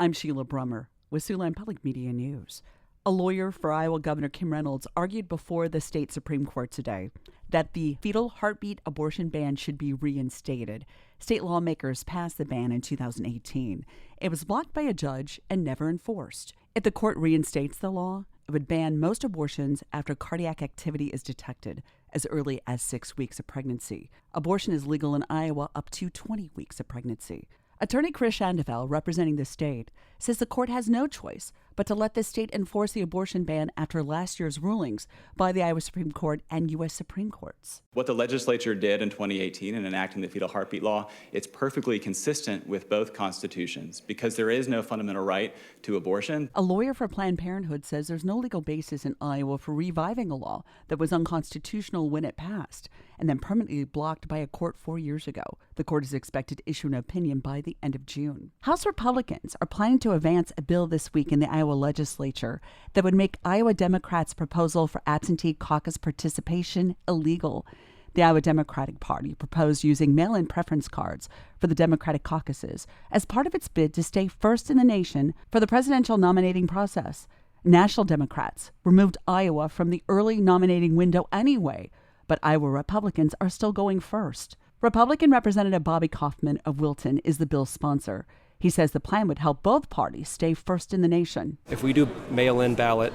I'm Sheila Brummer with Siouxland Public Media News. A lawyer for Iowa Governor Kim Reynolds argued before the state Supreme Court today that the fetal heartbeat abortion ban should be reinstated. State lawmakers passed the ban in 2018. It was blocked by a judge and never enforced. If the court reinstates the law, it would ban most abortions after cardiac activity is detected as early as 6 weeks of pregnancy. Abortion is legal in Iowa up to 20 weeks of pregnancy. Attorney Chris Shandefeld, representing the state, says the court has no choice but to let the state enforce the abortion ban after last year's rulings by the Iowa Supreme Court and U.S. Supreme Courts. What the legislature did in 2018 in enacting the fetal heartbeat law, it's perfectly consistent with both constitutions because there is no fundamental right to abortion. A lawyer for Planned Parenthood says there's no legal basis in Iowa for reviving a law that was unconstitutional when it passed and then permanently blocked by a court 4 years ago. The court is expected to issue an opinion by the end of June. House Republicans are planning to advance a bill this week in the Iowa legislature that would make Iowa Democrats' proposal for absentee caucus participation illegal. The Iowa Democratic Party proposed using mail-in preference cards for the Democratic caucuses as part of its bid to stay first in the nation for the presidential nominating process. National Democrats removed Iowa from the early nominating window anyway, but Iowa Republicans are still going first. Republican Representative Bobby Kaufman of Wilton is the bill's sponsor. He says the plan would help both parties stay first in the nation. If we do mail-in ballot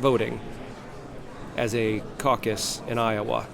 voting as a caucus in Iowa,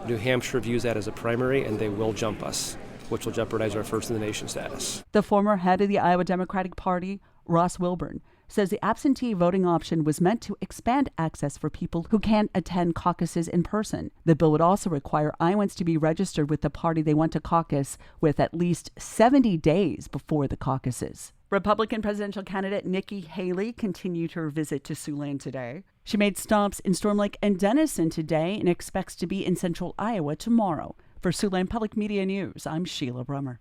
New Hampshire views that as a primary, and they will jump us, which will jeopardize our first in the nation status. The former head of the Iowa Democratic Party, Ross Wilburn, says the absentee voting option was meant to expand access for people who can't attend caucuses in person. The bill would also require Iowans to be registered with the party they want to caucus with at least 70 days before the caucuses. Republican presidential candidate Nikki Haley continued her visit to Siouxland today. She made stops in Storm Lake and Denison today and expects to be in central Iowa tomorrow. For Siouxland Public Media News, I'm Sheila Brummer.